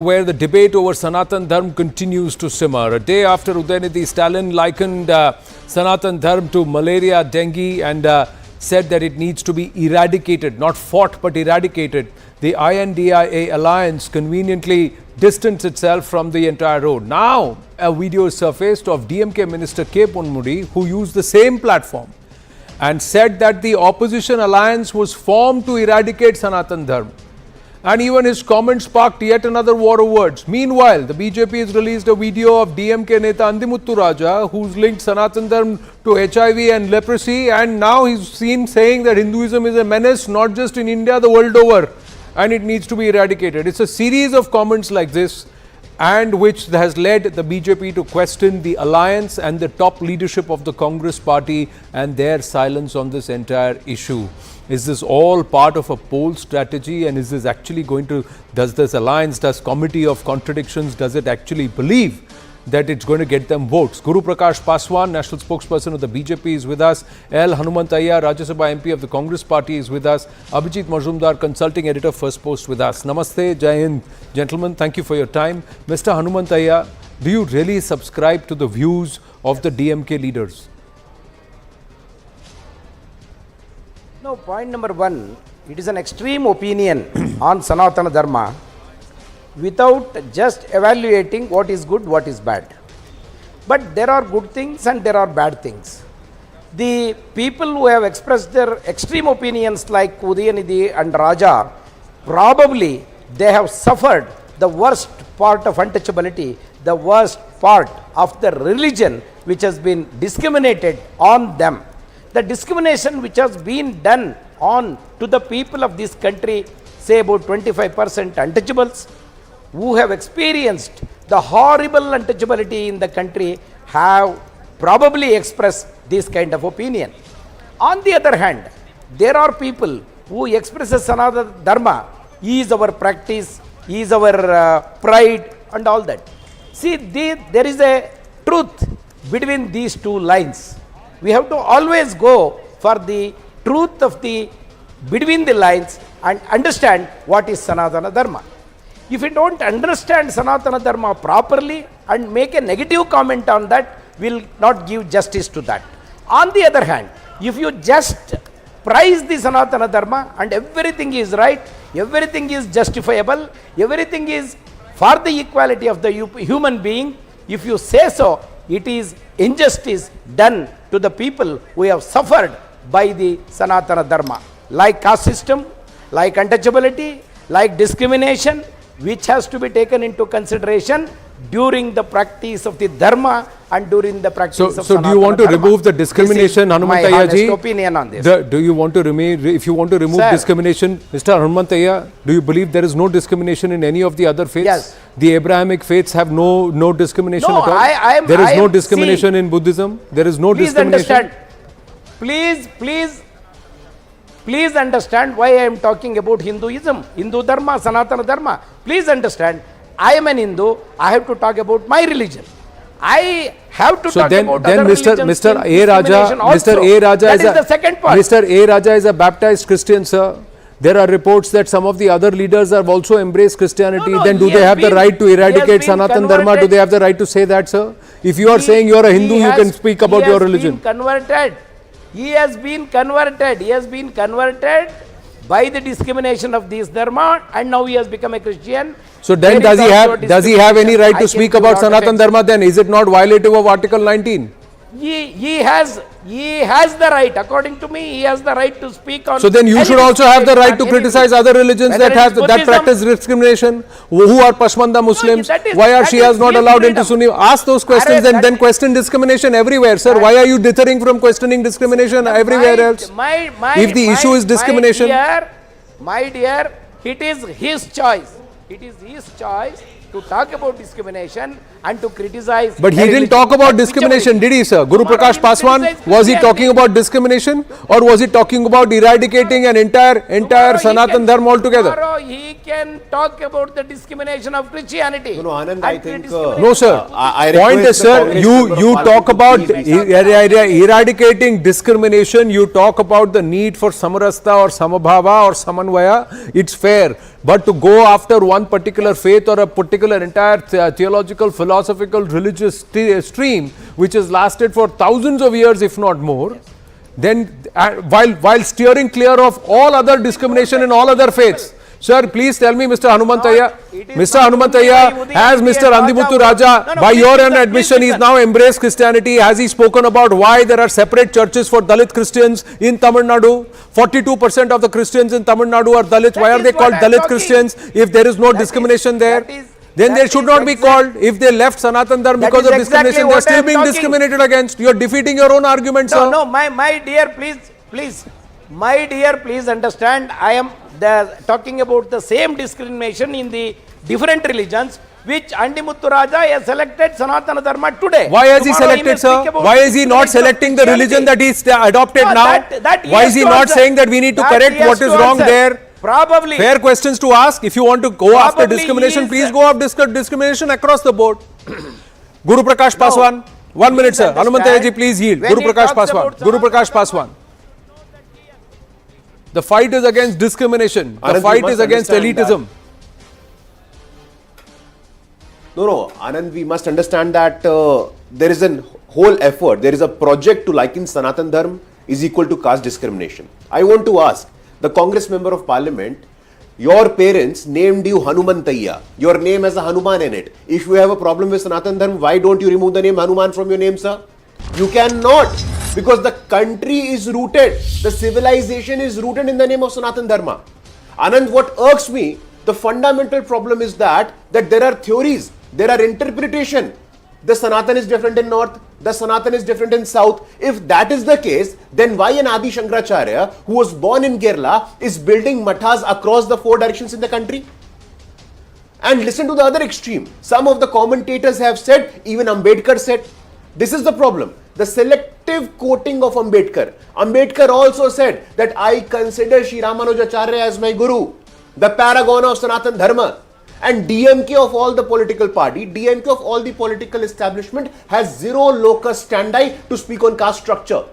Where the debate over Sanatan Dharma continues to simmer. A day after Udhayanidhi Stalin likened Sanatan Dharma to malaria, dengue and said that it needs to be eradicated, not fought but eradicated, the INDIA alliance conveniently distanced itself from the entire road. Now a video surfaced of DMK Minister K. Ponmudi, who used the same platform and said that the opposition alliance was formed to eradicate Sanatan Dharma. And even his comments sparked yet another war of words. Meanwhile, the BJP has released a video of DMK Neta Andimuttu Raja, who's linked Sanatan Dharma to HIV and leprosy, and now he's seen saying that Hinduism is a menace not just in India, the world over, and it needs to be eradicated. It's a series of comments like this, and which has led the BJP to question the alliance and the top leadership of the Congress party and their silence on this entire issue. Is this all part of a poll strategy, and is this actually going to, does this alliance, does committee of contradictions, does it actually believe that it's going to get them votes? Guru Prakash Paswan, national spokesperson of the BJP, is with us. L. Hanumantaiah, Rajya Sabha MP of the Congress party, is with us. Abhijit Majumdar, consulting editor, First Post, with us. Namaste, Jai Hind. Gentlemen, thank you for your time. Mr. Hanumantaiah, do you really subscribe to the views of the DMK leaders? No, point number one, it is an extreme opinion on Sanatana Dharma without just evaluating what is good, what is bad. But there are good things and there are bad things. The people who have expressed their extreme opinions like Udhayanidhi and Raja, probably they have suffered the worst part of untouchability, the worst part of the religion which has been discriminated on them. The discrimination which has been done on to the people of this country, say about 25% untouchables, who have experienced the horrible untouchability in the country, have probably expressed this kind of opinion. On the other hand, there are people who express Sanatana Dharma is our practice, is our pride and all that. See, there is a truth between these two lines. We have to always go for the truth of the between the lines and understand what is Sanatana Dharma. If you don't understand Sanatana Dharma properly and make a negative comment on that, will not give justice to that. On the other hand, if you just praise the Sanatana Dharma and everything is right, everything is justifiable, everything is for the equality of the human being, if you say so, it is injustice done to the people who have suffered by the Sanatana Dharma, like caste system, like untouchability, like discrimination, which has to be taken into consideration during the practice of the Dharma and during the practice of Sanatana Dharma. So do you want to remove the discrimination, Hanumantaiah ji? My opinion on this. Do you want to remove, if you want to remove discrimination, Mr. Hanumantaiah, do you believe there is no discrimination in any of the other faiths? Yes. The Abrahamic faiths have no discrimination No, at all? There is no discrimination in Buddhism? There is no discrimination? Please understand why I am talking about Hinduism, Hindu Dharma, Sanatana Dharma. Please understand, I am an Hindu, I have to talk about my religion. I have to talk about other religions. Mr. A. Raja that is the second part. Mr. A. Raja is a baptized Christian, sir. There are reports that some of the other leaders have also embraced Christianity. No, then do they have the right to eradicate Sanatan Dharma? Do they have the right to say that, sir? If you are saying you are a Hindu, you can speak about your religion. He has been converted by the discrimination of this Dharma, and now he has become a Christian. So then does he have any right to speak about Sanatan Dharma then? Is it not violative of Article 19? He has the right, according to me, he has the right to speak on. So then you should also have the right to criticize other religions that practice discrimination, who are Pashmanda Muslims. Why are Shias not allowed into Sunni? Ask those questions and then question discrimination everywhere, sir. Why are you deterring from questioning discrimination everywhere else? If the issue is discrimination, my dear, it is his choice. It is his choice to talk about discrimination and to criticize. But he didn't talk about discrimination, did he, sir? Guru Prakash Paswan, was he talking about discrimination, or was he talking about eradicating an entire Sanatan Dharma altogether? Tomorrow he can talk about the discrimination of Christianity. No, Anand, I think... no, sir. Point is, sir, you talk about eradicating discrimination, you talk about the need for samarasta or samabhava or samanvaya, it's fair. But to go after one particular faith or a particular entire theological, philosophical, religious stream, which has lasted for thousands of years, if not more, then while steering clear of all other discrimination in all other faiths. Sir, please tell me, Mr. Hanumantaya, has Mr. Andimuthu Raja, by your own admission, he is now embraced Christianity. Has he spoken about why there are separate churches for Dalit Christians in Tamil Nadu? 42% of the Christians in Tamil Nadu are Dalits. Why are they called Dalit Christians if there is no discrimination there? Then they should not be called. If they left Sanatan Dharma because of discrimination, they are still being discriminated against. You are defeating your own argument, sir. No, my dear, please. My dear, please understand, I am talking about the same discrimination in the different religions, which Andimuthu Raja has selected Sanatana Dharma today. Why has he selected, sir? Why is he not selecting the religion that he adopted now? Why is he not saying that we need to correct what is wrong there? Probably. Fair questions to ask. If you want to go after discrimination, please go after discrimination across the board. Guru Prakash Paswan. 1 minute, sir. Hanumantaya ji, please yield. Guru Prakash Paswan. Guru Prakash Paswan. The fight is against discrimination. The fight is against elitism. No, Anand, we must understand that there is a whole effort, there is a project to liken Sanatan Dharma is equal to caste discrimination. I want to ask the Congress member of Parliament, your parents named you Hanumantaya. Your name has a Hanuman in it. If you have a problem with Sanatan Dharma, why don't you remove the name Hanuman from your name, sir? You cannot. Because the country is rooted, the civilization is rooted in the name of Sanatan Dharma. Anand, what irks me, the fundamental problem is that there are theories, there are interpretation. The Sanatan is different in North, the Sanatan is different in South. If that is the case, then why an Adi Shankaracharya, who was born in Kerala, is building mathas across the 4 directions in the country? And listen to the other extreme. Some of the commentators have said, even Ambedkar said, this is the problem. The selective quoting of Ambedkar. Ambedkar also said that I consider Sri Ramanujacharya as my guru, the paragon of Sanatan Dharma. And DMK of all the political party, DMK of all the political establishment has zero locus standi to speak on caste structure.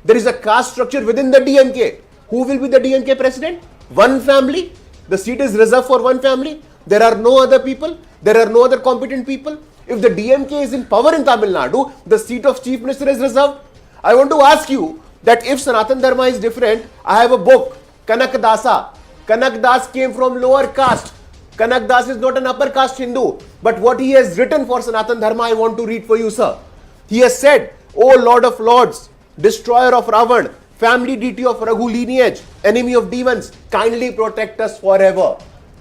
There is a caste structure within the DMK. Who will be the DMK president? One family. The seat is reserved for one family. There are no other people. There are no other competent people. If the DMK is in power in Tamil Nadu, the seat of chief minister is reserved. I want to ask you that if Sanatan Dharma is different, I have a book, Kanak Dasa. Kanak Das came from lower caste. Kanak Das is not an upper caste Hindu. But what he has written for Sanatan Dharma, I want to read for you, sir. He has said, O Lord of Lords, destroyer of Ravan, family deity of Raghu lineage, enemy of demons, kindly protect us forever.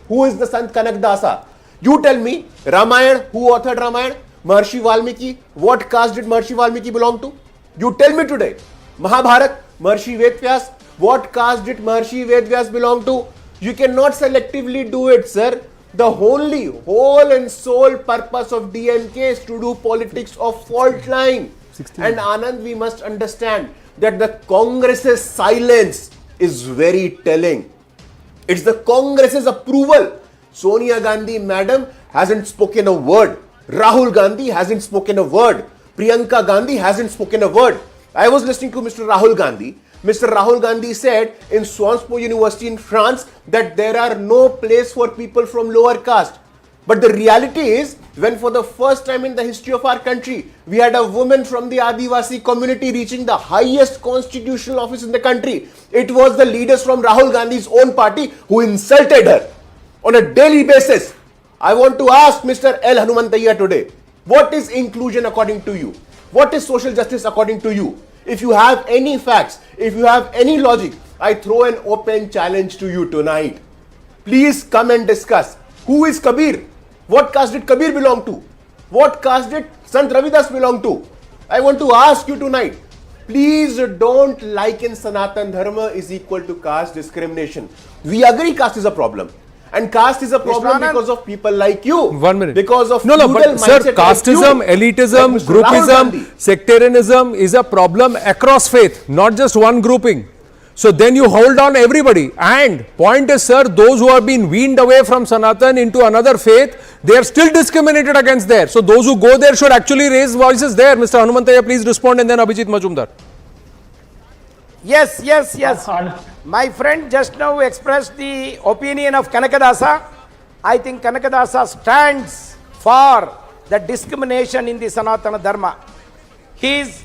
Who is the Sant Kanak Dasa? You tell me, Ramayana, who authored Ramayana? Maharshi Valmiki. What caste did Maharshi Valmiki belong to? You tell me today. Mahabharat, Maharshi Vedvyas. What caste did Maharshi Vedvyas belong to? You cannot selectively do it, sir. The only whole and sole purpose of DMK is to do politics of fault line. 16. And Anand, we must understand that the Congress's silence is very telling. It's the Congress's approval. Sonia Gandhi, madam, hasn't spoken a word. Rahul Gandhi hasn't spoken a word. Priyanka Gandhi hasn't spoken a word. I was listening to Mr. Rahul Gandhi. Mr. Rahul Gandhi said in Sciences Po University in France that there are no place for people from lower caste. But the reality is, when for the first time in the history of our country, we had a woman from the Adivasi community reaching the highest constitutional office in the country, it was the leaders from Rahul Gandhi's own party who insulted her on a daily basis. I want to ask Mr. L. Hanumantaya today, what is inclusion according to you? What is social justice according to you? If you have any facts, if you have any logic, I throw an open challenge to you tonight. Please come and discuss. Who is Kabir? What caste did Kabir belong to? What caste did Sant Ravidas belong to? I want to ask you tonight, please don't liken Sanatan Dharma is equal to caste discrimination. We agree caste is a problem. And caste is a problem because of people like you. 1 minute. Because of but sir, casteism, like elitism, like groupism, sectarianism is a problem across faith, not just one grouping. So then you hold on everybody. And point is, sir, those who have been weaned away from Sanatan into another faith, they are still discriminated against there. So those who go there should actually raise voices there. Mr. Hanumantaya, please respond, and then Abhijit Majumdar. Yes. My friend just now expressed the opinion of Kanakadasa. I think Kanakadasa stands for the discrimination in the Sanatana Dharma. His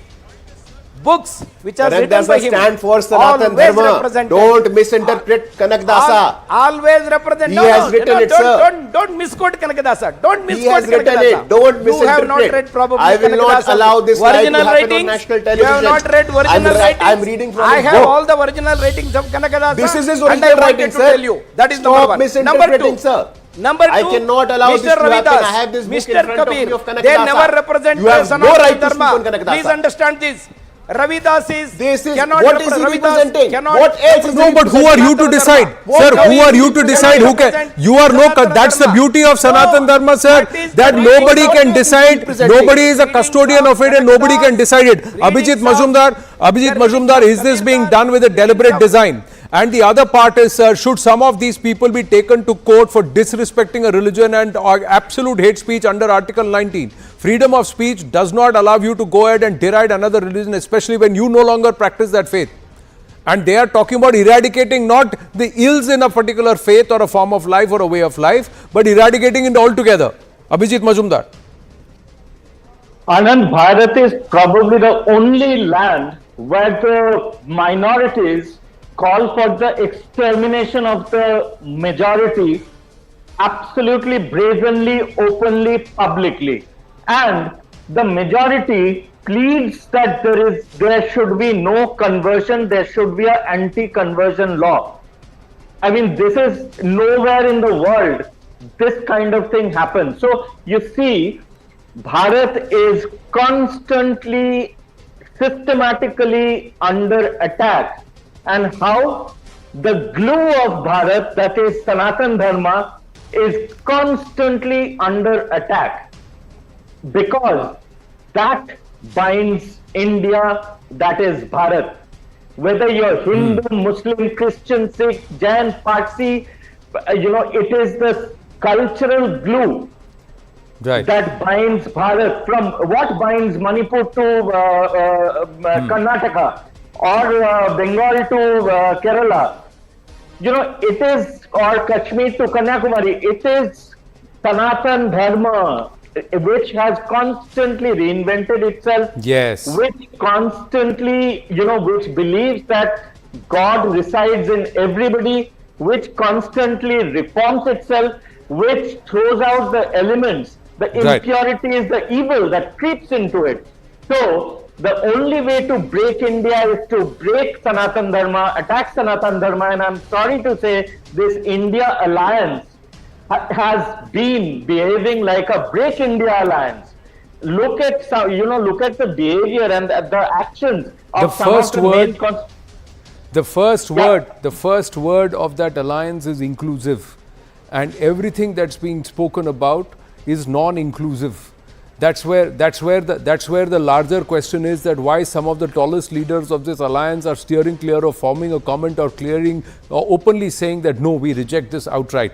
books, which are written by Kanakdasa him, stand for Sanatan always Dharma. represented. Don't misinterpret Kanakdasa. Always represent. He has written it, sir. Don't misquote Kanakadasa. Don't misquote He has written Kanakadasa. it. Don't You have not misinterpret. read probably I will not Kanakadasa's allow this lie to original happen on writings. national You have television. not read original writings. I'm reading from I his have book. all the original writings of Kanakadasa. This is his and I original wanted writing, to sir. tell you. That is Stop number one. misinterpreting, Number two, sir. Number two, I cannot allow Mr. this to happen. Ravidas, I have this book Mr. in front of Kabir, me of Kanakadasa. they never represent You have no Sanatana right to Dharma. speak on Kanakadasa. Please understand this. Ravidas This is cannot what is he Ravidas representing? cannot What else is No, but who are you to decide? Sir, who are you to decide who can? You are no, that's the beauty of Sanatan Dharma, sir, that nobody can decide, nobody is a custodian of it and nobody can decide it. Abhijit Majumdar, is this being done with a deliberate design? And the other part is, sir, should some of these people be taken to court for disrespecting a religion and absolute hate speech under Article 19? Freedom of speech does not allow you to go ahead and deride another religion, especially when you no longer practice that faith. And they are talking about eradicating not the ills in a particular faith or a form of life or a way of life, but eradicating it altogether. Abhijit Majumdar. Anand, Bharat is probably the only land where the minorities call for the extermination of the majority absolutely brazenly, openly, publicly. And the majority pleads that there should be no conversion, there should be an anti-conversion law. I mean, this is nowhere in the world this kind of thing happens. So you see, Bharat is constantly, systematically under attack. And how the glue of Bharat, that is Sanatan Dharma, is constantly under attack. Because that binds India, that is Bharat. Whether you're Hindu, Muslim, Christian, Sikh, Jain, Parsi, it is the cultural glue that binds Bharat. From what binds Manipur to Karnataka or Bengal to Kerala, it is, or Kashmir to Kanyakumari, it is Sanatan Dharma, which has constantly reinvented itself, which constantly, which believes that God resides in everybody, which constantly reforms itself, which throws out the elements, the impurities, the evil that creeps into it. So, the only way to break India is to break Sanatan Dharma, attack Sanatan Dharma, and I'm sorry to say this India alliance has been behaving like a Break India alliance. Look at the behavior and the actions of the first word of that alliance is inclusive, and everything that's being spoken about is non-inclusive. That's where the larger question is, that why some of the tallest leaders of this alliance are steering clear of forming a comment or openly saying that no, we reject this outright.